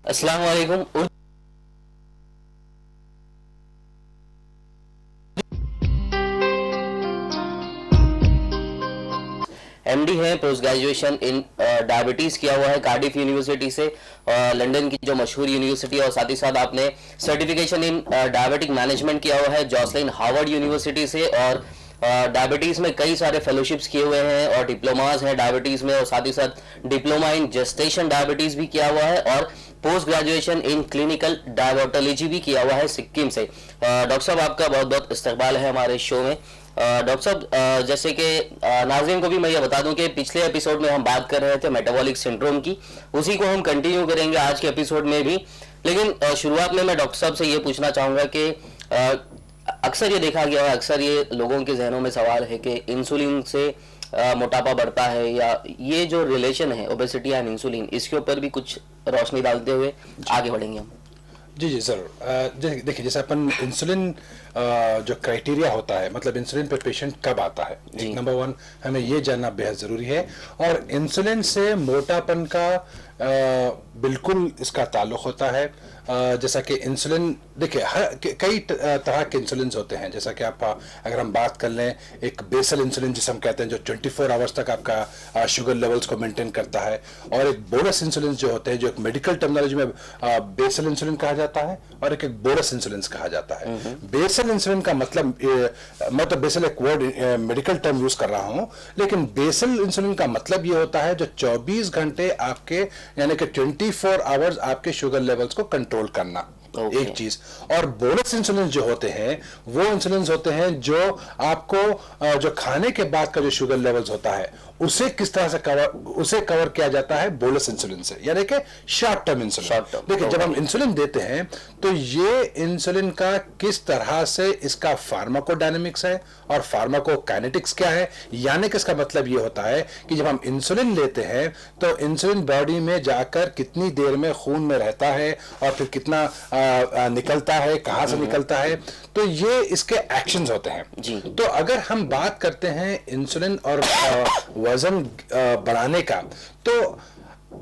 अस्सलाम वालेकुम। एमडी है, पोस्ट ग्रेजुएशन इन डायबिटीज़ किया हुआ है कार्डिफ यूनिवर्सिटी से, लंदन की जो मशहूर यूनिवर्सिटी है, और साथ ही साथ आपने सर्टिफिकेशन इन डायबिटिक मैनेजमेंट किया हुआ है जॉसलिन हार्वर्ड यूनिवर्सिटी से, और डायबिटीज़ में कई सारे फेलोशिप्स किए हुए हैं और डिप्लोमाज हैं डायबिटीज़ में, और साथ ही साथ डिप्लोमा इन जेस्टेशन डायबिटीज़ भी किया हुआ है, और post graduation in clinical diabetology भी किया हुआ है सिक्किम से। डॉक्टर साहब, आपका बहुत बहुत इस्तकबाल है हमारे शो में। डॉक्टर साहब, जैसे कि नाज़रीन को भी मैं ये बता दूं कि पिछले एपिसोड में हम बात कर रहे थे मेटाबॉलिक सिंड्रोम की, उसी को हम कंटिन्यू करेंगे आज के एपिसोड में भी। लेकिन शुरुआत में मैं डॉक्टर साहब से ये पूछना चाहूँगा कि अक्सर ये देखा गया है, अक्सर ये लोगों के जहनों में सवाल है कि इंसुलिन से मोटापा बढ़ता है, या ये जो रिलेशन है ओबेसिटी एंड इंसुलिन, इसके ऊपर भी कुछ रोशनी डालते हुए आगे बढ़ेंगे हम। जी जी ज़रूर। देखिए, जैसे अपन इंसुलिन जो क्राइटेरिया होता है, मतलब इंसुलिन पे पेशेंट कब आता है, नंबर वन हमें ये जानना बेहद ज़रूरी है। और इंसुलिन से मोटापन का बिल्कुल इसका ताल्लुक़ होता है। जैसा कि इंसुलिन, देखिए कई तरह के इंसुलिन होते हैं। जैसा कि आप अगर हम बात कर लें, एक बेसल इंसुलिन जिसे हम कहते हैं, जो 24 आवर्स तक आपका शुगर लेवल्स को मेंटेन करता है, और एक बोरस इंसुलिन जो होते हैं, जो एक मेडिकल टर्मिनोलॉजी में बेसल इंसुलिन कहा जाता है, और एक बोरस इंसुलिन कहा जाता है। बेसल इंसुलिन का मतलब, मैं तो बेसल एक वर्ड मेडिकल टर्म यूज कर रहा हूं, लेकिन बेसल इंसुलिन का मतलब ये होता है जो 24 घंटे आपके, यानी कि 24 आवर्स आपके शुगर लेवल्स को कंट्रोल करना। एक चीज। और बोनस इंसुलिन जो होते हैं, वो इंसुलिन होते हैं जो आपको जो खाने के बाद का जो शुगर लेवल्स होता है उसे किस तरह से कवर किया जाता है बोलस इंसुलिन से, यानी कि शॉर्ट टर्म इंसुलिन। देखिए, जब हम इंसुलिन देते हैं तो ये इंसुलिन का किस तरह से इसका फार्माकोडायनेमिक्स है और फार्माकोकाइनेटिक्स क्या है, यानी कि इसका मतलब ये होता है कि जब हम इंसुलिन लेते हैं तो इंसुलिन बॉडी में जाकर कितनी देर में खून में रहता है और फिर कितना निकलता है, कहां से निकलता है, तो ये इसके एक्शंस होते हैं जी। तो अगर हम बात करते हैं इंसुलिन और वजन बढ़ाने का, तो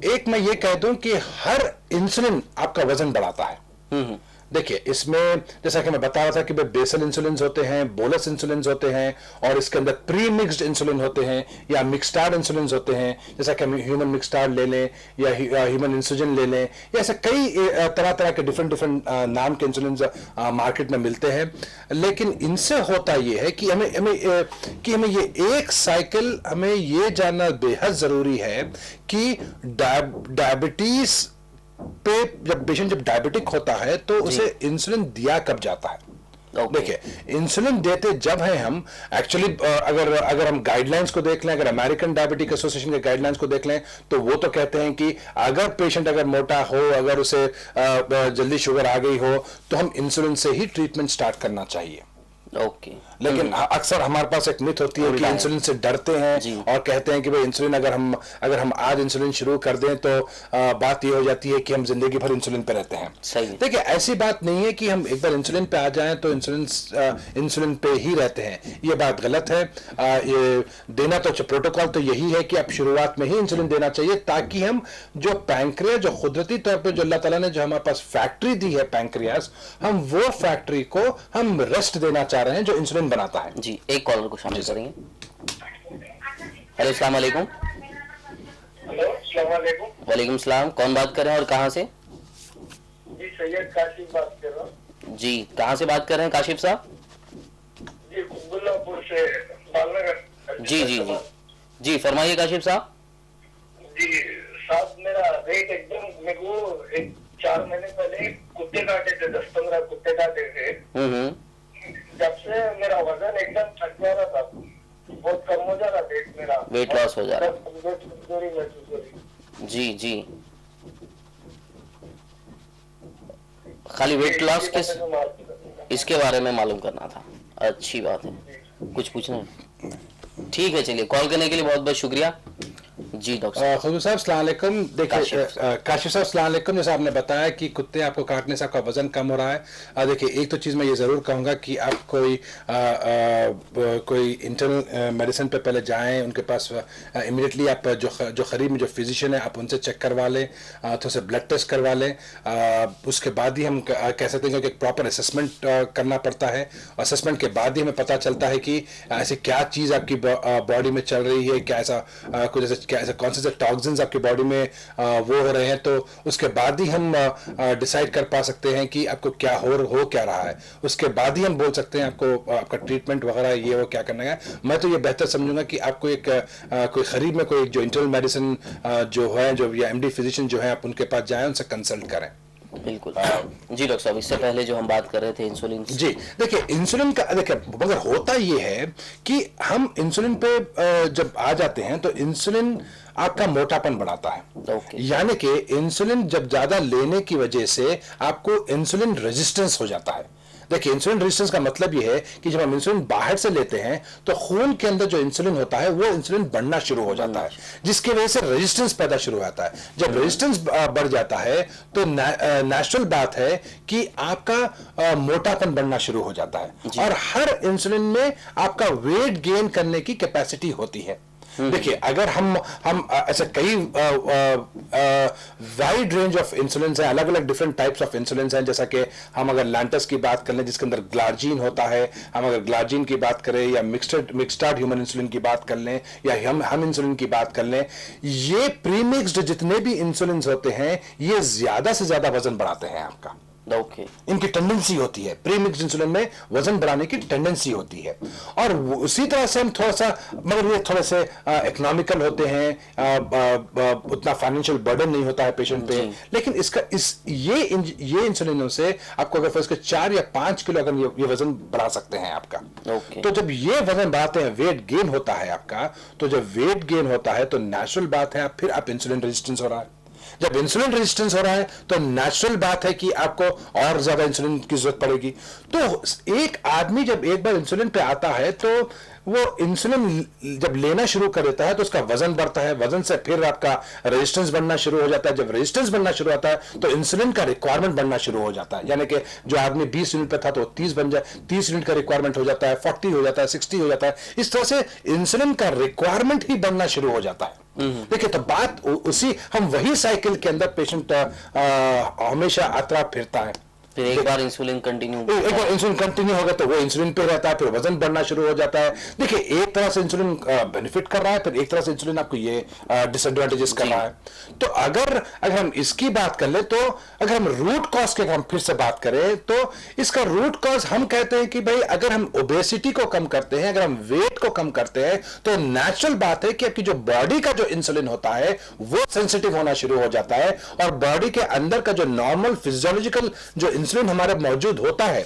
एक मैं ये कह दूं कि हर इंसुलिन आपका वजन बढ़ाता है। देखिए, इसमें जैसा कि मैं बता रहा था कि बेसल इंसुलिन होते हैं, बोलस इंसुलिन होते हैं, और इसके अंदर प्री मिक्स्ड इंसुलिन होते हैं या मिक्सटार्ड इंसुलिन होते हैं, जैसा कि हम ह्यूमन मिक्सटार्ड ले लें या ह्यूमन इंसुलिन ले लें, या ऐसे कई तरह तरह के डिफरेंट नाम के इंसुलिन मार्केट में मिलते हैं। लेकिन इनसे होता ये है कि हमें ये एक साइकिल, हमें ये जानना बेहद जरूरी है कि डायबिटीज पे जब डायबिटिक होता है तो उसे इंसुलिन दिया कब जाता है। देखिए, इंसुलिन देते जब है हम एक्चुअली, अगर हम गाइडलाइंस को देख लें, अगर अमेरिकन डायबिटिक एसोसिएशन के गाइडलाइंस को देख लें, तो वो तो कहते हैं कि अगर पेशेंट अगर मोटा हो, अगर उसे जल्दी शुगर आ गई हो, तो हम इंसुलिन से ही ट्रीटमेंट स्टार्ट करना चाहिए। लेकिन अक्सर हमारे पास एक मिथ होती है कि इंसुलिन से डरते हैं और कहते हैं कि भाई इंसुलिन अगर हम आज इंसुलिन शुरू कर दें तो बात ये हो जाती है कि हम जिंदगी भर इंसुलिन पे रहते हैं। सही। देखिए, ऐसी बात नहीं है कि हम एक बार इंसुलिन पे आ जाएं तो इंसुलिन पे ही रहते हैं, ये बात गलत है। ये देना तो प्रोटोकॉल तो यही है कि आप शुरुआत में ही इंसुलिन देना चाहिए, ताकि हम जो पैंक्रियास, जो कुदरती तौर पर जो अल्लाह ताला ने जो हमारे पास फैक्ट्री दी है पैंक्रियास, हम वो फैक्ट्री को हम रेस्ट देना चाह रहे हैं जो इंसुलिन बनाता है जी। एक कॉलर को शामिल करेंगे। हेलो, अस्सलाम वालेकुम। हेलो, अस्सलाम वालेकुम। वालेकुम सलाम। कौन बात कर रहे हैं और कहां से? जी, सैयद काशिफ बात कर रहा हूं। जी, कहां से बात कर रहे हैं काशिफ साहब? जी, कुतुबुल्लाहपुर से, बालनगर। जी जी जी जी, फरमाइए काशिफ साहब। जी साहब, मेरा वेट एकदम, मेरे को 4 महीने पहले कुत्ते काटे थे, 10-15 कुत्ते काटे थे। जब से मेरा वजन एकदम थक जा रहा था, बहुत कम हो जा रहा, वेट मेरा, वेट लॉस हो जा रहा। कमजोरी महसूस हो रही। जी जी, खाली वेट लॉस के इसके बारे में मालूम करना था। अच्छी बात है, कुछ पूछना है? ठीक है, चलिए, कॉल करने के लिए बहुत बहुत शुक्रिया जी डॉक्टर साहब। खुशबू साहब अस्सलाम वालेकुम। देखिए काशिफ साहब अस्सलाम वालेकुम। जैसा आपने बताया कि कुत्ते आपको काटने से आपका वजन कम हो रहा है। देखिए एक तो चीज़ मैं ये ज़रूर कहूँगा कि आप कोई इंटरनल मेडिसिन पे पहले जाएं, उनके पास इमीडिएटली आप जो करीब में जो फिजिशियन है आप उनसे चेक करवा लें, थोड़ा सा ब्लड टेस्ट करवा लें। उसके बाद ही हम कह सकते हैं कि एक प्रॉपर असेसमेंट करना पड़ता है। असेसमेंट के बाद ही हमें पता चलता है कि ऐसी क्या चीज़ आपकी बॉडी में चल रही है, क्या ऐसा कुछ ऐसे कौन से टॉक्सिन्स आपकी बॉडी में वो हो रहे हैं। तो उसके बाद ही हम डिसाइड कर पा सकते हैं कि आपको क्या हो क्या रहा है। उसके बाद ही हम बोल सकते हैं आपको आपका ट्रीटमेंट वगैरह ये वो क्या करना है। मैं तो ये बेहतर समझूंगा कि आपको एक कोई करीब में कोई जो इंटरनल मेडिसिन जो है जो या एमडी फिजिशियन जो है आप उनके पास जाएं, उनसे कंसल्ट करें। बिल्कुल जी डॉक्टर साहब। इससे पहले जो हम बात कर रहे थे इंसुलिन, जी देखिए इंसुलिन का देखिए मगर होता ये है कि हम इंसुलिन पे जब आ जाते हैं तो इंसुलिन आपका मोटापन बढ़ाता है। यानी कि इंसुलिन जब ज्यादा लेने की वजह से आपको इंसुलिन रेजिस्टेंस हो जाता है। देखिए इंसुलिन रेजिस्टेंस का मतलब ये है कि जब हम इंसुलिन बाहर से लेते हैं तो खून के अंदर जो इंसुलिन होता है वो इंसुलिन बढ़ना शुरू हो जाता है, जिसकी वजह से रेजिस्टेंस पैदा शुरू होता है। जब रेजिस्टेंस बढ़ जाता है तो नेचुरल बात है कि आपका मोटापन बढ़ना शुरू हो जाता है। और हर इंसुलिन में आपका वेट गेन करने की कैपेसिटी होती है। देखिए अगर हम ऐसे कई वाइड रेंज ऑफ इंसुलिन है, अलग अलग डिफरेंट टाइप्स ऑफ इंसुलिन हैं। जैसा कि हम अगर लैंटस की बात कर लें जिसके अंदर ग्लार्जीन होता है, हम अगर ग्लार्जीन की बात करें या मिक्सड ह्यूमन इंसुलिन की बात कर लें या हम इंसुलिन की बात कर लें, ये प्रीमिक्स्ड जितने भी इंसुलिन होते हैं ये ज्यादा से ज्यादा वजन बढ़ाते हैं आपका। इनकी टेंडेंसी होती है, प्रीमिक्स्ड इंसुलिन में वजन बढ़ाने की टेंडेंसी होती है। और उसी तरह से हम थोड़ा सा मगर ये थोड़े से इकोनॉमिकल होते हैं, उतना फाइनेंशियल बर्डन नहीं होता है पेशेंट पे। लेकिन ये इंसुलिनों से आपको अगर इसके 4 या 5 किलो अगर ये वजन बढ़ा सकते हैं आपका। तो जब ये वजन बढ़ाते हैं वेट गेन होता है आपका, तो जब वेट गेन होता है तो नेचुरल बात है फिर आप इंसुलिन रेजिस्टेंस हो रहा है। जब इंसुलिन रेजिस्टेंस हो रहा है तो नेचुरल बात है कि आपको और ज्यादा इंसुलिन की जरूरत पड़ेगी। तो एक आदमी जब एक बार इंसुलिन पे आता है तो वो इंसुलिन जब लेना शुरू कर देता है तो उसका वजन बढ़ता है, वजन से फिर आपका रेजिस्टेंस बढ़ना शुरू हो जाता है। जब रेजिस्टेंस बढ़ना शुरू होता है तो इंसुलिन का रिक्वायरमेंट बढ़ना शुरू हो जाता है। यानी कि जो आदमी 20 यूनिट पे था तो 30 बन जाए, 30 यूनिट का रिक्वायरमेंट हो जाता है, 40 हो जाता है, 60 हो जाता है। इस तरह से इंसुलिन का रिक्वायरमेंट ही बढ़ना शुरू हो जाता है। देखिए तो बात उसी हम वही साइकिल के अंदर पेशेंट हमेशा अतरा फिरता है। फिर एक बार इंसुलिन कंटिन्यू हो गया तो वो इंसुलिन पे रहता है, फिर वजन बढ़ना शुरू हो जाता है। देखिए एक तरह से इंसुलिन बेनिफिट कर रहा है, फिर एक तरह से इंसुलिन आपको ये डिसएडवांटेजेस कर रहा है। तो अगर हम इसकी बात कर ले तो अगर हम रूट कॉज के हम फिर से बात करें तो इसका रूट कॉज हम कहते हैं कि भाई अगर हम ओबेसिटी को कम करते हैं, अगर हम वेट को कम करते हैं तो नेचुरल बात है कि आपकी जो बॉडी का जो इंसुलिन होता है वो सेंसिटिव होना शुरू हो जाता है और बॉडी के अंदर का जो नॉर्मल फिजियोलॉजिकल जो इंसुलिन हमारे मौजूद होता है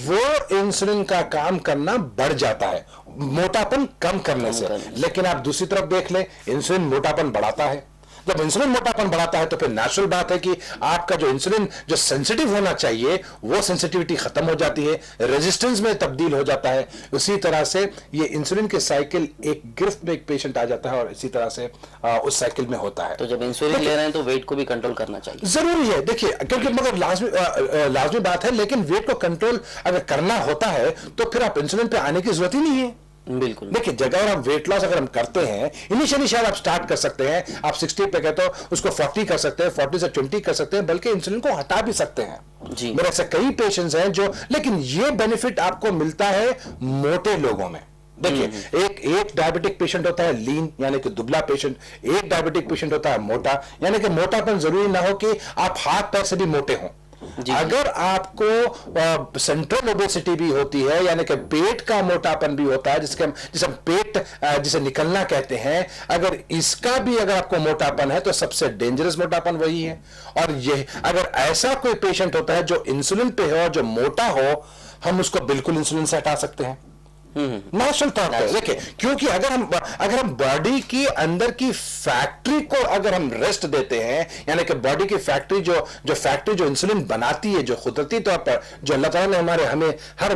वो इंसुलिन का काम करना बढ़ जाता है मोटापन कम करने से। लेकिन आप दूसरी तरफ देख लें इंसुलिन मोटापन बढ़ाता है। जब इंसुलिन मोटापन बढ़ाता है तो फिर नेचुरल बात है कि आपका जो इंसुलिन जो सेंसिटिव होना चाहिए वो सेंसिटिविटी खत्म हो जाती है, रेजिस्टेंस में तब्दील हो जाता है। उसी तरह से ये इंसुलिन के साइकिल एक गिरफ्त में एक पेशेंट आ जाता है और इसी तरह से उस साइकिल में होता है। तो जब इंसुलिन ले रहे हैं तो वेट को भी कंट्रोल करना चाहिए, जरूरी है। देखिए क्योंकि मगर लाजमी बात है, लेकिन वेट को कंट्रोल अगर करना होता है तो फिर आप इंसुलिन पे आने की जरूरत ही नहीं है। बिल्कुल। देखिए जगह हम वेट लॉस अगर हम करते हैं इनिशियली शायद आप स्टार्ट कर सकते हैं, आप 60 पे कहते हो उसको 40 कर सकते हैं, 40 से 20 कर सकते हैं, बल्कि इंसुलिन को हटा भी सकते हैं जी। मेरे ऐसे कई पेशेंट्स हैं जो, लेकिन ये बेनिफिट आपको मिलता है मोटे लोगों में। देखिए एक डायबिटिक पेशेंट होता है लीन यानी कि दुबला पेशेंट, एक डायबिटिक पेशेंट होता है मोटा यानी कि मोटापन जरूरी ना हो कि आप हाथ पैर से भी मोटे हों। अगर आपको सेंट्रल ओबेसिटी भी होती है यानी कि पेट का मोटापन भी होता है जिसे हम पेट जिसे निकलना कहते हैं, अगर इसका भी अगर आपको मोटापन है तो सबसे डेंजरस मोटापन वही है। और ये अगर ऐसा कोई पेशेंट होता है जो इंसुलिन पे हो और जो मोटा हो, हम उसको बिल्कुल इंसुलिन से हटा सकते हैं। नेचुरल तौर पे देखिए, क्योंकि अगर हम बॉडी की अंदर की फैक्ट्री को अगर हम रेस्ट देते हैं, यानी कि बॉडी की फैक्ट्री जो फैक्ट्री जो इंसुलिन बनाती है, जो कुदरती तौर पर जो अल्लाह ताला ने हमें हर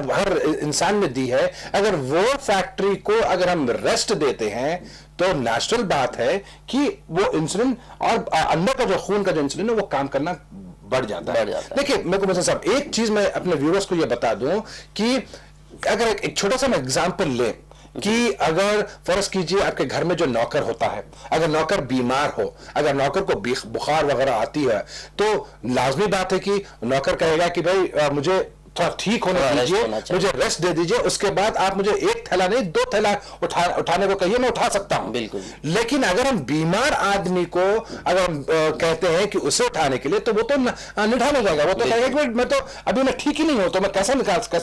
इंसान में दी है, अगर वो फैक्ट्री को अगर हम रेस्ट देते हैं तो नेचुरल बात है कि वो इंसुलिन और अंदर का जो खून का जो इंसुलिन है वो काम करना बढ़ जाता है। देखिए मेरे को मिस्टर साहब एक चीज मैं अपने व्यूअर्स को ये बता दूं कि अगर एक छोटा सा मैं एग्जांपल ले कि अगर फर्ज कीजिए आपके घर में जो नौकर होता है, अगर नौकर बीमार हो, अगर नौकर को बुखार वगैरह आती है, तो लाजमी बात है कि नौकर कहेगा कि भाई मुझे थोड़ा ठीक होने दीजिए, मुझे रेस्ट दे दीजिए, उसके बाद आप मुझे एक थैला नहीं 2 थैला उठाने को कहिए, मैं उठा सकता हूं। बिल्कुल। लेकिन अगर हम बीमार आदमी को अगर हम कहते हैं कि उसे उठाने के लिए, तो वो तो निठाने जाएगा, वो तो कहेगा कि मैं तो अभी मैं ठीक ही नहीं हूं, तो मैं कैसा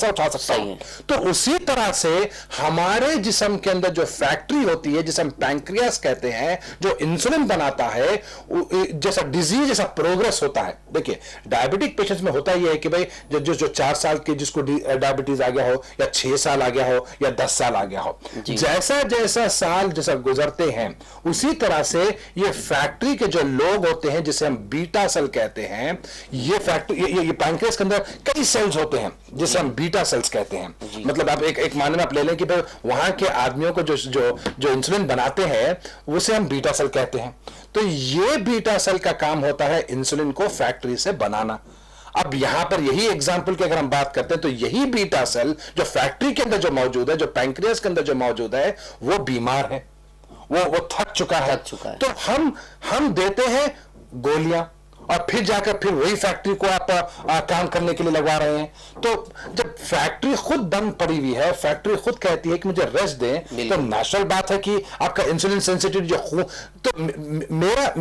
उठा सकता हूं। तो उसी तरह से हमारे जिस्म के अंदर जो फैक्ट्री होती है, जिसे हम पैंक्रियास कहते हैं, जो इंसुलिन बनाता है, जैसा डिजीज जैसा प्रोग्रेस होता है। देखिए डायबिटिक पेशेंट्स में होता यह है कि भाई जो 4 साल के जिसको डायबिटीज आ गया हो, या 6 साल आ गया हो, या 10 साल आ गया हो, जैसा जैसा साल जैसा गुजरते हैं, उसी तरह से ये फैक्ट्री के जो लोग होते हैं, जिसे हम बीटा सेल कहते हैं, ये फैक्ट्री ये पैंक्रियास के अंदर कई सेल्स होते हैं जिसे हम बीटा सेल्स कहते हैं। मतलब आप एक माने में आप ले लें कि भाई वहां के आदमियों को जो इंसुलिन बनाते हैं उसे हम बीटा सेल कहते हैं। तो ये बीटा सेल का काम होता है इंसुलिन को फैक्ट्री से बनाना। अब यहां पर यही एग्जाम्पल की अगर हम बात करते हैं, तो यही बीटा सेल जो फैक्ट्री के अंदर जो मौजूद है, जो पैंक्रियास के अंदर जो मौजूद है, वो बीमार है, वो थक चुका है। तो हम देते हैं गोलियां, और फिर जाकर फिर वही फैक्ट्री को आप काम करने के लिए लगवा रहे हैं। तो जब फैक्ट्री खुद बंद पड़ी हुई है, फैक्ट्री खुद कहती है कि मुझे रेस्ट दें, तो नेचुरल बात है कि आपका इंसुलिन सेंसिटिव जो खून, तो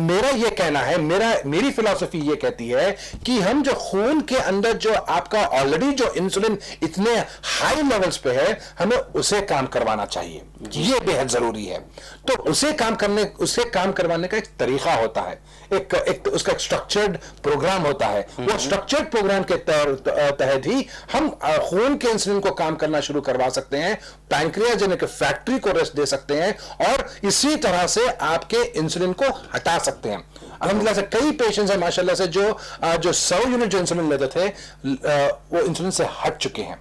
मेरा ये कहना है, मेरी फिलॉसफी ये कहती है कि हम जो खून के अंदर जो आपका ऑलरेडी जो इंसुलिन इतने हाई लेवल्स पे है, हमें उसे काम करवाना चाहिए, ये बेहद जरूरी है। तो उसे काम करवाने का एक तरीका होता है, एक उसका स्ट्रक्चर्ड प्रोग्राम होता है। वो स्ट्रक्चर्ड प्रोग्राम के तहत ही हम खून के इंसुलिन को काम करना शुरू करवा सकते हैं, पैंक्रियास यानी कि फैक्ट्री को रेस्ट दे सकते हैं, और इसी तरह से आपके इंसुलिन को हटा सकते हैं। अल्हम्दुलिल्लाह से कई पेशेंट्स हैं माशाल्लाह से जो 100 यूनिट जो इंसुलिन लेते थे, वो इंसुलिन से हट चुके हैं।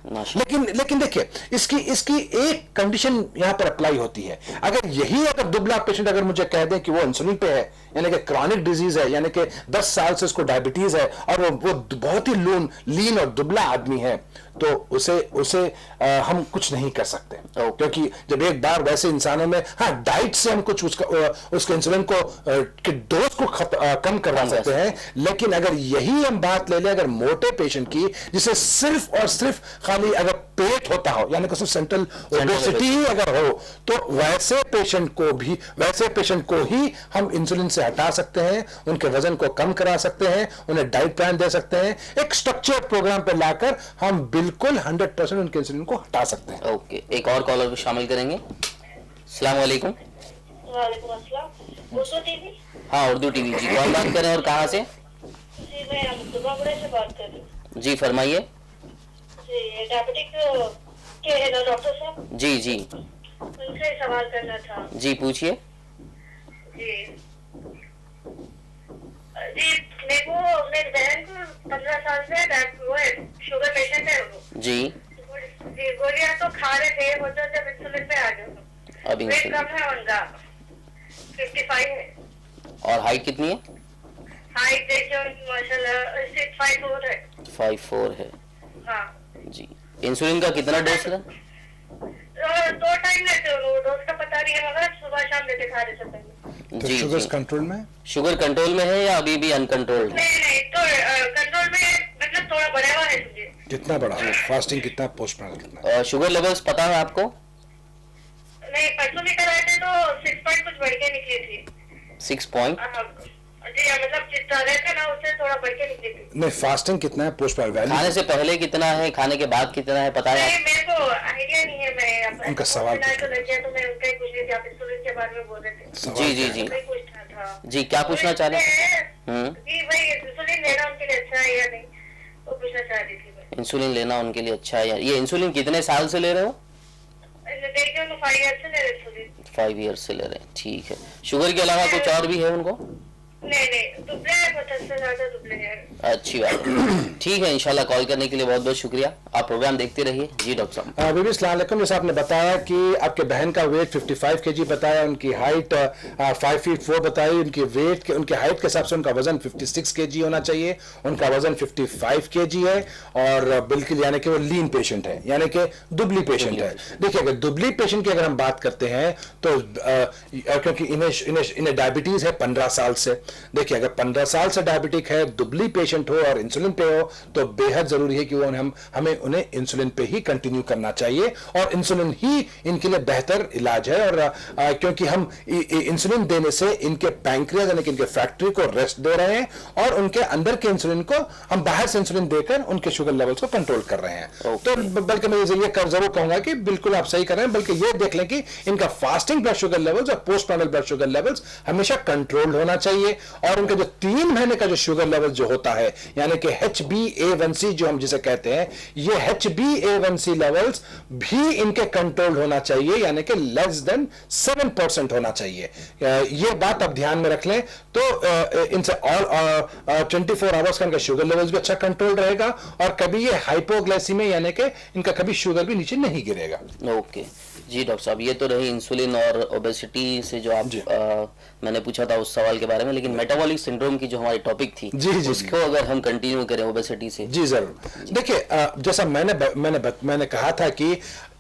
लेकिन देखिए इसकी एक कंडीशन यहां पर अप्लाई होती है। अगर दुबला पेशेंट अगर मुझे कह दें कि वो इंसुलिन पे है, यानी कि क्रॉनिक डिजीज है, यानी कि 10 साल से उसको डायबिटीज है, और वो बहुत ही लीन और दुबला आदमी है, तो उसे हम कुछ नहीं कर सकते। क्योंकि जब एक बार वैसे इंसानों में डाइट से हम कुछ उसके इंसुलिन को डोज को कम करवा सकते हैं। लेकिन अगर यही हम बात ले लें अगर मोटे पेशेंट की, जिसे सिर्फ और सिर्फ खाली अगर पेट होता हो, यानी कि सिर्फ सेंट्रल ओबेसिटी ही अगर हो, तो वैसे पेशेंट को ही हम इंसुलिन से हटा सकते हैं, उनके वजन को कम करा सकते हैं, उन्हें डाइट प्लान दे सकते हैं, एक स्ट्रक्चर्ड प्रोग्राम पर लाकर हम बिल्कुल 100% उनके इंसुलिन को हटा सकते हैं। ओके, एक और कॉलर भी शामिल करेंगे। अस्सलाम वालेकुम। वालेकुम अस्सलाम। उर्दू टीवी? हाँ, उर्दू टीवी जी। कौन बात कर रहे हैं और कहाँ से? जी मैं अब्दुल्लापुर से बात कर रही हूँ। जी फरमाइए। जी डायबिटिक के है ना डॉक्टर साहब? जी उनसे सवाल करना था। जी पूछिए। जी मेरे को मेरी बहन को 15 साल से वो है, शुगर पेशेंट है वो। जी गोलियां तो खा रहे थे, वो तो जब इंसुलिन पे आ गए, अब वेट कम है उनका, 55 है। और हाइट कितनी है? हाइट देखिए माशाल्लाह 6'4" है। 5'4" है। हाँ जी। इंसुलिन का कितना डोज है? 2 टाइम लेते हो, डोज का पता नहीं है, मगर सुबह शाम लेते खा रहे थे। तो शुगर कंट्रोल में? शुगर कंट्रोल में है या अभी भी अनकंट्रोल्ड है? नहीं तो कंट्रोल में, मतलब थोड़ा बढ़ा हुआ है। कितना बढ़ा है? फास्टिंग कितना, पोस्ट में कितना? शुगर लेवल्स पता है आपको? नहीं, परसों लेकर आए थे तो 6 पॉइंट कुछ बढ़ के निकली थी। 6 पॉइंट? जी मतलब जितना रहता ना उससे थोड़ा बढ़ के निकली थी। नहीं, फास्टिंग कितना है, पोस्ट पर वैल्यू? खाने से पहले कितना है, खाने के बाद कितना है, पता है? नहीं मेरे को आइडिया नहीं है। मैं उनका सवाल तो लगे तो मैं उनका ही पूछ रही थी, आप इंसुलिन के बारे में बोल रहे थे। जी क्या पूछना चाह रहे हैं? जी भाई इंसुलिन लेना उनके लिए अच्छा है या नहीं, वो पूछना चाह रही थी। इंसुलिन लेना उनके लिए अच्छा है या? ये इंसुलिन कितने साल से ले रहे हो? देखिए उनको 5 ईयर से ले रहे इंसुलिन। 5 ईयर से ले रहे हैं, ठीक है। शुगर के अलावा कुछ और भी है उनको? नहीं दुबले है, 50 से ज्यादा दुबले हैं। अच्छी बात है, ठीक है। इंशाल्लाह कॉल करने के लिए बहुत बहुत शुक्रिया। आप प्रोग्राम देखते रहिए। जी डॉक्टर साहब। बीबी अस्सलाम वालेकुम। जैसे आपने बताया कि आपके बहन का वेट 55 केजी बताया, उनकी हाइट 5 फीट 4 बताई, उनकी वेट के उनके हाइट के हिसाब से उनका वजन 56 केजी होना चाहिए, उनका वजन 55 केजी है और बिल्कुल यानी कि वो लीन पेशेंट है, यानी कि दुबली पेशेंट है। देखिए अगर दुबली पेशेंट की अगर हम बात करते हैं तो क्योंकि इन्हें डायबिटीज है 15 साल से। देखिए अगर 15 साल से डायबिटिक है, दुबली पेशेंट हो और इंसुलिन पे हो तो बेहद जरूरी है कि वो हमें उन्हें इंसुलिन पे ही कंटिन्यू करना चाहिए और इंसुलिन ही इनके लिए बेहतर इलाज है। और क्योंकि हम इंसुलिन देने से इनके पैंक्रियाज यानी कि इनके फैक्ट्री को रेस्ट दे रहे हैं और उनके अंदर के इंसुलिन को हम बाहर से इंसुलिन देकर उनके शुगर लेवल्स को कंट्रोल कर रहे हैं। तो बल्कि मैं ये जरूर कहूंगा कि बिल्कुल आप सही कर रहे हैं, बल्कि ये देख लें कि इनका फास्टिंग ब्लड शुगर लेवल्स और post normal blood sugar levels हमेशा कंट्रोल्ड होना चाहिए और उनका जो 3 महीने का जो शुगर लेवल जो होता है यानी कि HbA1c जो हम जिसे कहते हैं, ये HbA1c लेवल्स भी इनके कंट्रोल होना चाहिए यानी कि लेस देन 7% होना चाहिए। ये बात आप ध्यान में रख लें तो इनसे और 24 आवर्स का इनका शुगर लेवल्स भी अच्छा कंट्रोल रहेगा और कभी ये हाइपोग्लाइसीमिया यानी कि इनका कभी शुगर भी नीचे नहीं गिरेगा। ओके जी डॉक्टर साहब, ये तो रही इंसुलिन और ओबेसिटी से जो आप मैंने पूछा था उस सवाल के बारे में, लेकिन मेटाबॉलिक सिंड्रोम की जो हमारी टॉपिक थी जी उसको अगर हम कंटिन्यू करें ओबेसिटी से। जी जरूर। देखिए जैसा मैंने कहा था कि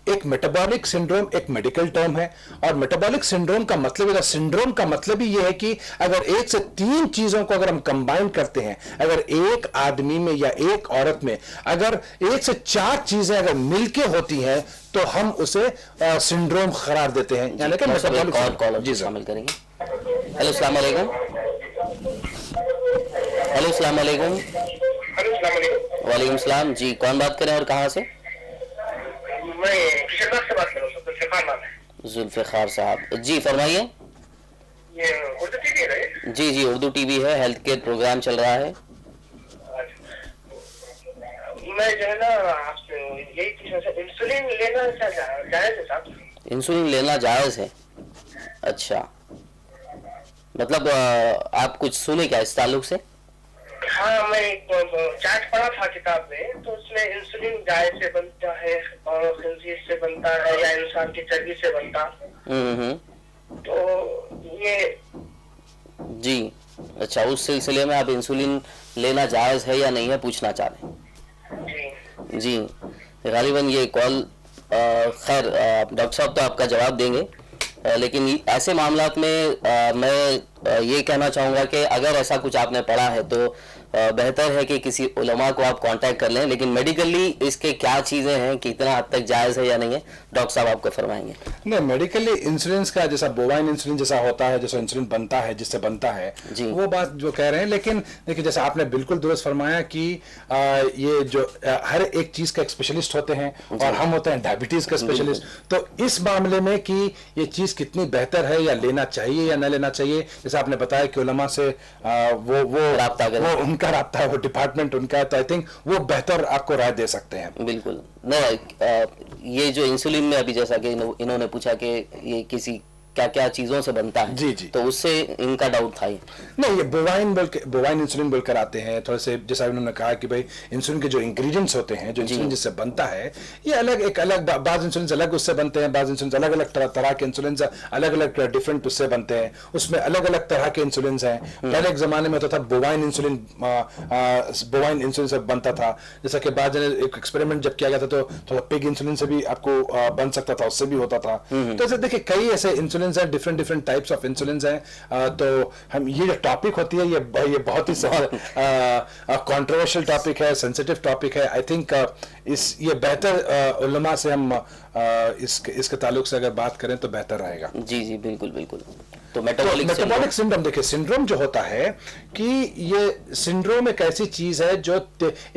एक मेटाबॉलिक सिंड्रोम एक मेडिकल टर्म है और मेटाबॉलिक सिंड्रोम का मतलब सिंड्रोम का मतलब ही यह है कि अगर 1 से 3 चीजों को अगर हम कंबाइन करते हैं, अगर एक आदमी में या एक औरत में अगर 1 से 4 चीजें अगर मिलके होती हैं तो हम उसे सिंड्रोम करार देते हैं यानी कि मेटाबॉलिक। कॉलर जी शामिल करेंगे। हेलो अस्सलाम वालेकुम। हेलो अस्सलाम वालेकुम। वालेकुम सलाम जी, कौन बात करें और कहाँ से? मैं किशनबाग से बात कर रहा हूँ, जुल्फिकार नाम है। जुल्फिकार साहब जी फरमाइए। ये उर्दू टीवी है ना? जी जी उर्दू टीवी है, हेल्थ केयर प्रोग्राम चल रहा है। मैं जो है ना आपसे यही पूछना था, इंसुलिन लेना जायज है साहब? इंसुलिन लेना जायज है? अच्छा, मतलब आप कुछ सुने क्या इस ताल्लुक से? हाँ, मैं एक चार्ट पढ़ा था किताब में, तो उसमें इंसुलिन गाय से बनता है और खंजीर से बनता है या इंसान की चर्बी से बनता है। तो ये जी अच्छा, उस सिलसिले में आप इंसुलिन लेना जायज है या नहीं है पूछना चाह रहे हैं? जी गालिबन ये कॉल खैर डॉक्टर साहब तो आपका जवाब देंगे, लेकिन ऐसे मामलात में मैं ये कहना चाहूँगा कि अगर ऐसा कुछ आपने पढ़ा है तो बेहतर है कि किसी उलमा को आप कांटेक्ट कर लें, लेकिन मेडिकली इसके क्या चीज़ें हैं, कितना हद तक जायज़ है या नहीं है, डॉक्टर साहब आपको फरमाएंगे। नहीं, मेडिकली इंसुलिन का जैसा बोवाइन इंसुलिन जैसा होता है, जैसा इंसुलिन बनता है जिससे बनता है वो बात जो कह रहे हैं, लेकिन देखिए जैसा आपने बिल्कुल दुरुस्त फरमाया कि ये जो हर एक चीज़ का एक स्पेशलिस्ट होते हैं और हम होते हैं डायबिटीज़ का स्पेशलिस्ट। तो इस मामले में कि ये चीज़ कितनी बेहतर है या लेना चाहिए या न लेना चाहिए, जैसे आपने बताया कि उलमा से वो राब्ता करें, वो उनका राब्ता है, वो डिपार्टमेंट उनका है, तो आई थिंक वो बेहतर आपको राय दे सकते हैं। बिल्कुल नहीं, ये जो इंसुलिन में अभी जैसा कि इन्होंने पूछा कि ये किसी क्या क्या चीजों से बनता है, जी जी, तो उससे इनका डाउट था। ये नहीं, ये बोवाइन इंसुलिन बोलकर आते हैं थोड़े से, जैसा उन्होंने कहा कि भाई इंसुलिन के जो इंग्रेडिएंट्स होते हैं, जो इंसुलिन जिससे बनता है, ये अलग एक अलग, बाज इंसुलिन अलग उससे बनते हैं, बाज इंसुलिन अलग अलग तरह के इंसुलिन अलग अलग डिफरेंट उससे बनते हैं, उसमें अलग अलग तरह के इंसुलिन हैं। पहले एक जमाने में होता था बोवाइन इंसुलिन से बनता था, जैसा कि बाद में एक एक्सपेरिमेंट जब किया गया था तो थोड़ा पिग इंसुलिन से भी आपको बन सकता था, उससे भी होता था। तो ऐसे देखिए कई ऐसे इंसुलिन है, डिफरेंट टाइप्स ऑफ इंसुलिन हैं। तो हम ये जो टॉपिक होती है ये बहुत ही कंट्रोवर्शियल टॉपिक है, सेंसिटिव टॉपिक है। आई थिंक ये बेहतर उलमा से हम इसके ताल्लुक से अगर बात करें तो बेहतर रहेगा। जी जी बिल्कुल बिल्कुल। तो मेटाबॉलिक सिंड्रोम, देखिए सिंड्रोम जो होता है कि ये सिंड्रोम एक ऐसी चीज है जो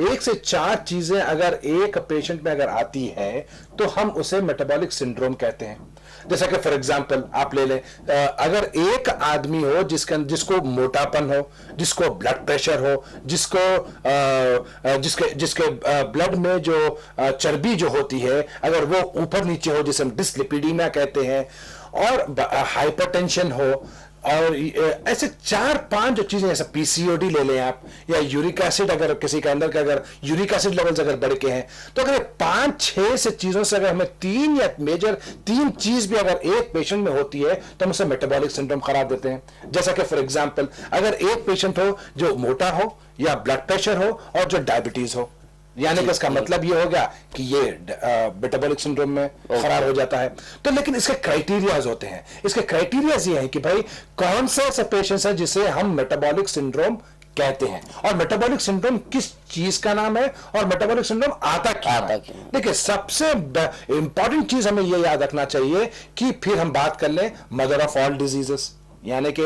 1 से 4 चीजें अगर एक पेशेंट में अगर आती है तो हम उसे मेटाबॉलिक सिंड्रोम कहते हैं। जैसा कि फॉर एग्जांपल आप ले लें, अगर एक आदमी हो जिसको मोटापन हो, जिसको ब्लड प्रेशर हो, जिसके जिसके ब्लड में जो चर्बी जो होती है अगर वो ऊपर नीचे हो, जिसे हम डिस्लिपिडीमिया कहते हैं, और हाइपरटेंशन हो, और ऐसे 4-5 जो चीजें, जैसे पीसीओडी ले लें आप, या यूरिक एसिड, अगर किसी के अंदर का अगर यूरिक एसिड लेवल्स अगर बढ़ के हैं, तो अगर 5-6 से चीजों से अगर हमें 3 या मेजर 3 चीज भी अगर एक पेशेंट में होती है तो हम उसे मेटाबॉलिक सिंड्रोम करार देते हैं। जैसा कि फॉर एग्जांपल अगर एक पेशेंट हो जो मोटा हो, या ब्लड प्रेशर हो, और जो डायबिटीज हो, यानी कि इसका मतलब ये हो गया कि ये मेटाबॉलिक सिंड्रोम में खराब हो जाता है। तो लेकिन इसके क्राइटेरियाज होते हैं, इसके क्राइटेरियाज ये हैं कि भाई कौन से ऐसे पेशेंट्स हैं जिसे हम मेटाबॉलिक सिंड्रोम कहते हैं, और मेटाबॉलिक सिंड्रोम किस चीज का नाम है, और मेटाबॉलिक सिंड्रोम आता क्यों है। देखिए, सबसे इंपॉर्टेंट चीज हमें ये याद रखना चाहिए कि फिर हम बात कर लें मदर ऑफ ऑल डिजीजेस, यानी कि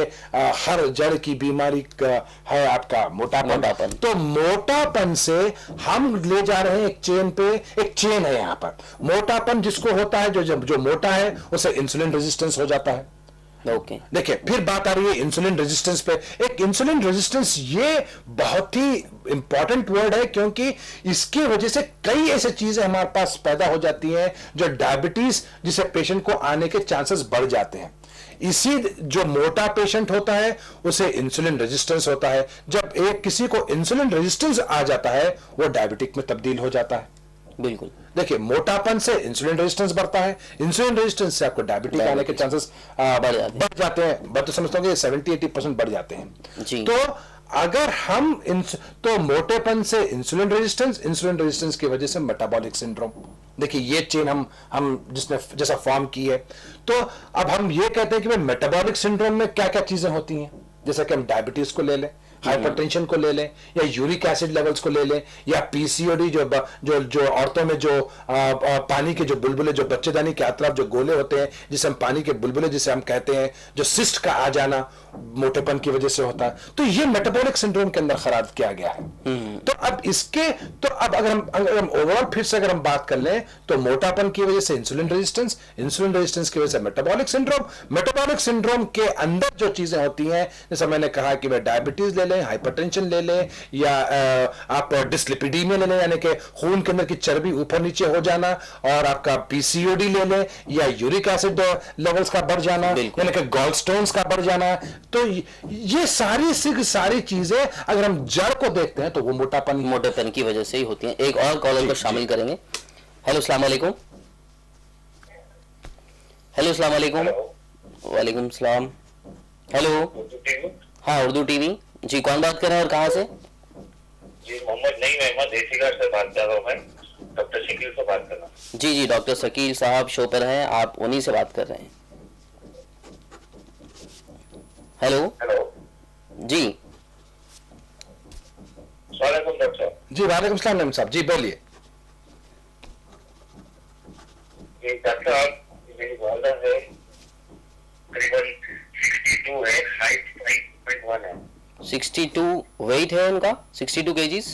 हर जड़ की बीमारी है आपका मोटापन। तो मोटापन से हम ले जा रहे हैं एक चेन पे, एक चेन है यहां पर। मोटापन जिसको होता है, जो मोटा है, उसे इंसुलिन रेजिस्टेंस हो जाता है। ओके, देखिए फिर बात आ रही है इंसुलिन रेजिस्टेंस पे। एक इंसुलिन रेजिस्टेंस ये बहुत ही इंपॉर्टेंट वर्ड है, क्योंकि इसकी वजह से कई ऐसी चीजें हमारे पास पैदा हो जाती हैं जो डायबिटीज जिसे पेशेंट को आने के चांसेस बढ़ जाते हैं। इसी जो मोटा पेशेंट होता है उसे इंसुलिन रेजिस्टेंस होता है। जब किसी को इंसुलिन रेजिस्टेंस आ जाता है वो डायबिटिक में तब्दील हो जाता है। बिल्कुल, देखिए, मोटापन से इंसुलिन रेजिस्टेंस बढ़ता है, इंसुलिन रेजिस्टेंस से आपको डायबिटिक आने के चांसेस बढ़ जाते हैं। मैं तो समझता हूँ कि 70-80% बढ़ जाते हैं जी। तो अगर हम तो मोटेपन से इंसुलिन रेजिस्टेंस की वजह से मेटाबॉलिक सिंड्रोम। देखिए, ये चेन हम जिसने जैसा फॉर्म की है। तो अब हम ये कहते हैं कि भाई मेटाबॉलिक सिंड्रोम में क्या क्या चीजें होती हैं, जैसे कि हम डायबिटीज को ले लें, हाइपरटेंशन को ले लें, या यूरिक एसिड लेवल्स को ले लें, या पीसीओडी जो औरतों में जो पानी के जो बुलबुले, जो बच्चेदानी के अतराफ जो गोले होते हैं, जिसे हम पानी के बुलबुले जिसे हम कहते हैं, जो सिस्ट का आ जाना मोटेपन की वजह से होता है, तो ये मेटाबॉलिक सिंड्रोम के अंदर खराब किया गया है। तो अब अगर हम ओवरऑल फिर से अगर हम बात कर लें, तो मोटापन की वजह से इंसुलिन रेजिस्टेंस की वजह से मेटाबॉलिक सिंड्रोम के अंदर जो चीजें होती हैं, जैसे मैंने कहा कि वह डायबिटीज ले लें, हाइपरटेंशन ले लें, या आप डिस्लिपिडीमिया ले लें, यानी कि खून के अंदर की चर्बी ऊपर नीचे हो जाना, और आपका पीसीओडी ले लें, या यूरिक एसिड लेवल्स का बढ़ जाना, यानी कि गॉलस्टोन्स का बढ़ जाना। तो ये सारी चीजें अगर हम जड़ को देखते हैं तो वो मोटेपन की वजह से ही होती हैं। एक और कॉलर को शामिल करेंगे। हेलो, अस्सलाम वालेकुम। हेलो, अस्सलाम वालेकुम। वालेकुम सलाम। हेलो, हाँ, उर्दू टीवी जी, कौन बात कर रहे हैं और कहाँ से? जी, मोहम्मद नईम अहमद एसीघाट से बात कर रहा हूँ। मैं डॉक्टर शकील से बात कर रहा हूँ। जी, डॉक्टर शकील साहब शो पर हैं, आप उन्हीं से बात कर रहे हैं। हेलो जी, वालेकुम डॉक्टर साहब। जी, वालेकुम सलाम नईम साहब, जी बोलिए। जी डॉक्टर साहब, मेरी वालदा है, करीबन 62 है, हाइट 5.1 है। 62 वेट है उनका, 62 KGs.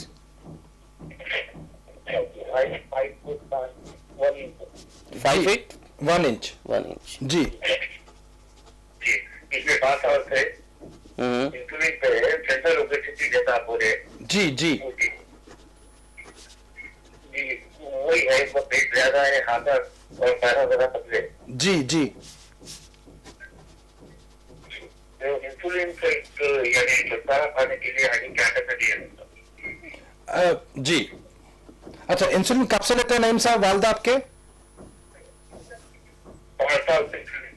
Height 5 foot 1 inch. 5 feet 1 inch. 1 inch. जी, पिछले 5 साल से इंसुलिन पे है, सेंट्रल ओबेसिटी जैसा आप बोले। जी, जी, जी, वही है, इसका पेट ज्यादा है, हाथ और पैरा ज्यादा पतले। जी, जी, तो इंसुलिन से यानी छुटकारा पाने के लिए हमें क्या करना चाहिए? जी। अच्छा, इंसुलिन कब से लेते हैं नईम साहब वालदा आपके? 5 साल से इंसुलिन।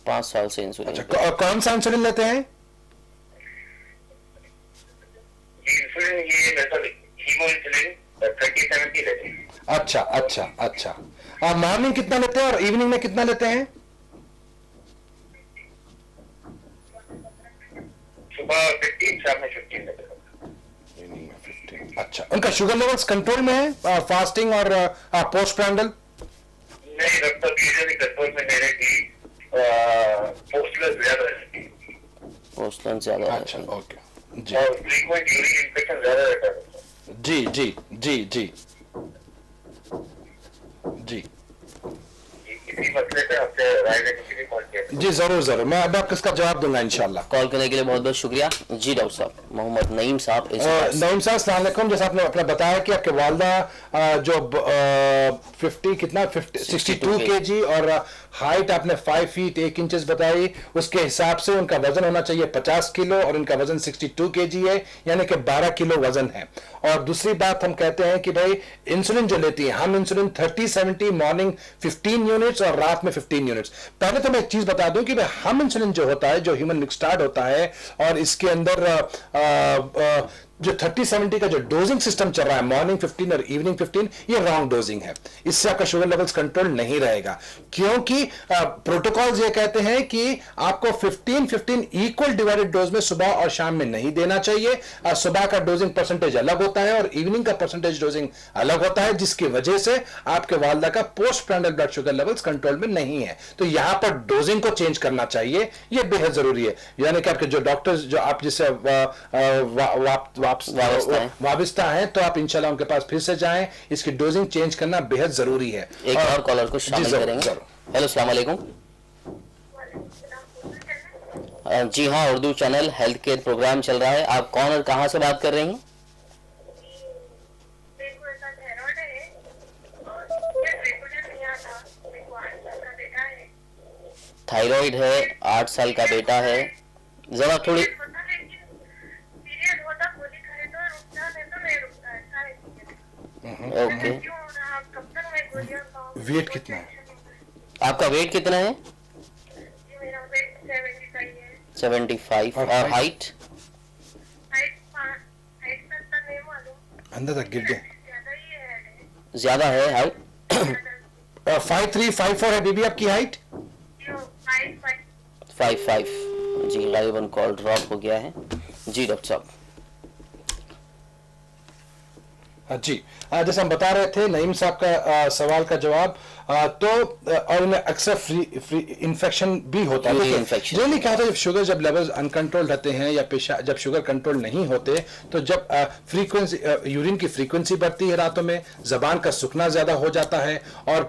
5 साल से इंसुलिन। अच्छा, कौन सा इंसुलिन लेते हैं? इंसुलिन ये मेथड हीमो इंसुलिन 30-70 लेते हैं। अच्छा, अच्छा, अच्छा। और मॉर्निंग कितना लेते हैं और इवनिंग में कितना लेते हैं? सुबह 15, शाम में 15 लेते हैं। इवनिंग में 15। अच्छा, उनका शुगर लेवल्स कंट्रोल में है, फास्टिंग और पोस्ट प्रैंडल? नहीं डॉक्टर, यूजुअली कंट्रोल में मेरे की पोस्टुलर ज्यादा है। पोस्टन ज्यादा है। अच्छा, ओके, जी, और फ्रीक्वेंट यूरिन इन्फेक्शन ज्यादा रहता है। जी, जी, जी, जी, जी। इसी मसले पे आपसे राय लेने के लिए कॉल किया। जी जरूर जरूर, मैं अब आपको इसका जवाब दूंगा इंशाल्लाह। कॉल करने के लिए बहुत बहुत शुक्रिया। जी डॉक्टर साहब, मोहम्मद नईम साहब इस नईम साहब अस्सलाम वालेकुम। जैसे आपने अपना बताया कि आपके वालदा जो 62 kg और हाइट आपने 5 फीट 1 इंचेस बताई, उसके हिसाब से उनका वजन होना चाहिए 50 किलो और उनका वजन 62 kg है, यानी कि 12 किलो वजन है। और दूसरी बात हम कहते हैं कि भाई इंसुलिन जो लेती है, हम इंसुलिन 30-70 मॉर्निंग 15 यूनिट्स और रात में 15 यूनिट्स। पहले तो मैं एक चीज बता दूं कि भाई हम इंसुलिन जो होता है, जो ह्यूमन मिक्सटार्ड होता है, और इसके अंदर जो 30-70 का जो डोजिंग सिस्टम चल रहा है, मॉर्निंग 15 और इवनिंग 15, ये रॉन्ग डोजिंग है। इससे आपका शुगर लेवल्स कंट्रोल नहीं रहेगा, क्योंकि प्रोटोकॉल्स ये कहते हैं कि आपको 15-15 इक्वल डिवाइडेड डोज में सुबह और शाम में नहीं देना चाहिए। सुबह का डोजिंग परसेंटेज अलग होता है और इवनिंग का परसेंटेज डोजिंग अलग होता है, जिसकी वजह से आपके वालदा का post prandial blood sugar levels control में नहीं है। तो यहां पर डोजिंग को चेंज करना चाहिए, यह बेहद जरूरी है। यानी कि आपके जो डॉक्टर्स जो आप जिससे वाबस्ता है, तो आप इंशाल्लाह उनके पास फिर से जाएं, इसकी डोजिंग चेंज करना बेहद जरूरी है। एक और कॉलर को शामिल करेंगे। हेलो अस्सलाम वालेकुम। जी हाँ, Urdu channel health care program चल रहा है। आप कौन और कहाँ से बात कर रही हैं? थायराइड है, 8 साल का बेटा है। जरा थोड़ी ओके। वेट कितना है? आपका वेट कितना है? 75। और हाइट? अंदर तक गिर गए। ज्यादा है हाइट? 5'3", 5'4" है बीबी आपकी हाइट? 5'5". जी गालिबन कॉल ड्रॉप हो गया है। जी डॉक्टर साहब। जी, जैसे हम बता रहे थे, नईम साहब का सवाल का जवाब, तो और उन्हें अक्सर फ्री इन्फेक्शन भी होता है। जनरली क्या होता है, जब लेवल्स अनकंट्रोल्ड रहते हैं या जब शुगर कंट्रोल नहीं होते, तो जब फ्रीक्वेंसी यूरिन की फ्रीक्वेंसी बढ़ती है रातों में, जबान का सूखना ज्यादा हो जाता है और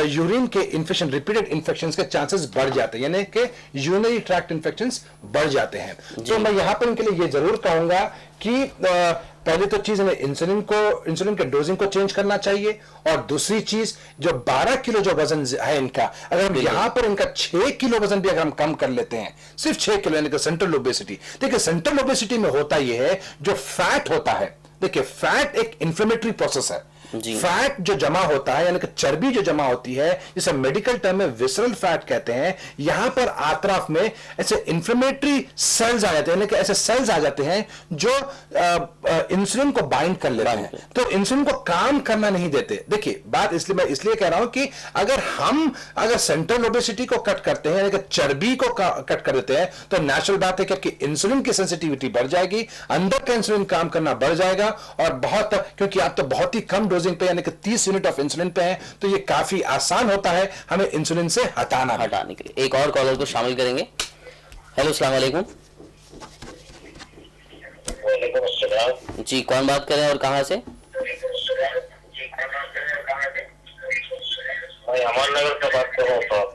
यूरिन के इन्फेक्शन, रिपीटेड इन्फेक्शंस के चांसेस बढ़ जाते हैं, यानी कि यूरिनरी ट्रैक्ट इन्फेक्शंस बढ़ जाते हैं। तो मैं यहाँ पर इनके लिए ये जरूर कहूंगा कि पहले तो चीज हमें इंसुलिन के डोजिंग को चेंज करना चाहिए, और दूसरी चीज जो 12 किलो जो वजन है इनका, अगर हम यहां पर इनका 6 किलो वजन भी अगर हम कम कर लेते हैं, सिर्फ 6 किलो, यानी कि सेंट्रल ओबेसिटी। देखिए सेंट्रल ओबेसिटी में होता यह है, जो फैट होता है, देखिए फैट एक इंफ्लेमेटरी प्रोसेस है। फैट जो जमा होता है, यानी कि चर्बी जो जमा होती है, जिसे मेडिकल टर्म में विसरल फैट कहते हैं, यहां पर आतराफ में ऐसे इंफ्लेमेटरी सेल्स आ जाते हैं, यानी कि ऐसे सेल्स आ जाते हैं जो इंसुलिन को बाइंड कर लेते हैं, तो इंसुलिन को काम करना नहीं देते। देखिए बात मैं इसलिए कह रहा हूं कि अगर सेंट्रल ओबेसिटी को कट करते हैं, यानी कि चर्बी को कट कर देते हैं, तो नेचुरल बात है कि इंसुलिन की सेंसिटिविटी बढ़ जाएगी, अंदर का इंसुलिन काम करना बढ़ जाएगा, और क्योंकि आप तो बहुत ही कम डोजिंग पे, यानी कि 30 यूनिट ऑफ इंसुलिन पे हैं, तो ये काफी आसान होता है हमें इंसुलिन से हटाने के लिए। एक और कॉलर को शामिल करेंगे। हेलो अस्सलाम वालेकुम। जी कौन बात कर रहे हैं और कहां से? मैं अमरनगर से बात कर रहा हूँ साहब।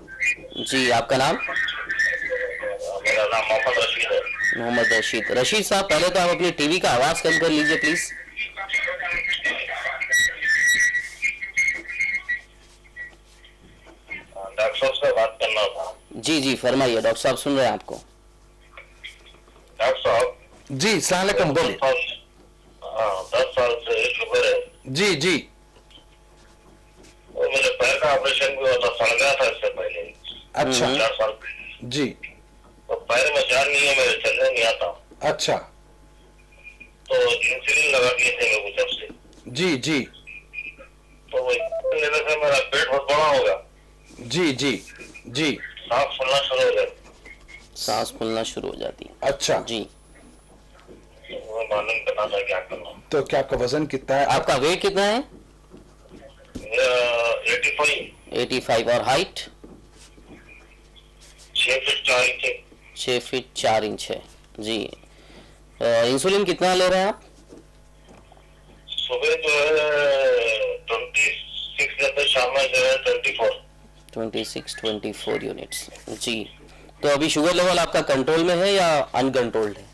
जी आपका नाम? मेरा नाम मोहम्मद रशीद है। मोहम्मद रशीद। रशीद साहब, पहले तो आप अपनी टीवी का आवाज कम कर लीजिए प्लीज। डॉक्टर साहब से बात करना था। जी फरमाइए, डॉक्टर साहब सुन रहे हैं आपको। डॉक्टर साहब जी अस्सलाम वालेकुम, बोलिए। 10 साल से शुगर है। जी और मेरे पैर का ऑपरेशन भी हुआ था, सड़ गया था इससे पहले। अच्छा। 4 साल पहले। जी। तो पैर में जान नहीं है, मेरे चलने नहीं आता। अच्छा। तो इंसुलिन लगा दिए थे मेरे जब से। जी। तो वो लेने से मेरा पेट बहुत बड़ा हो गया। जी। सांस फूलना शुरू हो गया। सांस फूलना शुरू हो जाती है। अच्छा जी। मैं मालूम करना था क्या करना। तो क्या आपका वजन कितना है? आपका वेट कितना है? 85 और height? 6 feet 4 inch. 6 feet 4 inch है। जी। इंसुलिन कितना ले रहे हैं आप? सुबह जो है 26 लेते, शाम में जो है 24। 24 यूनिट्स। जी, तो अभी शुगर लेवल आपका कंट्रोल में है या अनकंट्रोल्ड है?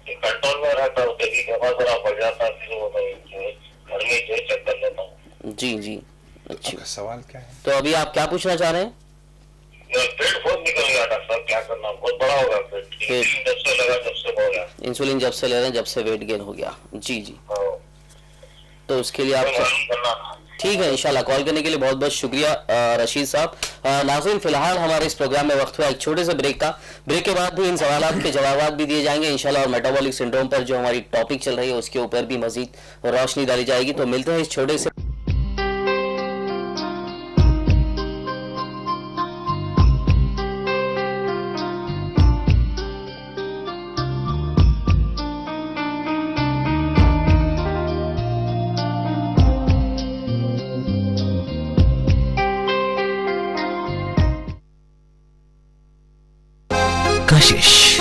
कंट्रोल में रहता हूँ, कभी कभार थोड़ा बढ़ जाता है, फिर वो मैं घर में जो चेक कर लेता हूँ। जी जी, अच्छा। आपका सवाल क्या है? तो अभी आप क्या पूछना चाह रहे हैं? मेरा पेट बहुत निकल गया डॉक्टर साहब, क्या करना, बहुत बड़ा होगा पेट। इंसुलिन जब से लगा तब से हो गया। इंसुलिन जब से ले रहे हैं, जब से वेट गेन हो गया। जी जी, हाँ। तो उसके लिए आप मालूम करना था। ठीक है, इंशाल्लाह। कॉल करने के लिए बहुत बहुत शुक्रिया रशीद साहब। नाज़रीन, फिलहाल हमारे इस प्रोग्राम में वक्त हुआ एक छोटे से ब्रेक का। ब्रेक के बाद भी इन सवालात के जवाब भी दिए जाएंगे इंशाल्लाह, और मेटाबॉलिक सिंड्रोम पर जो हमारी टॉपिक चल रही है उसके ऊपर भी मजीद रोशनी डाली जाएगी। तो मिलते हैं इस छोटे से कशिश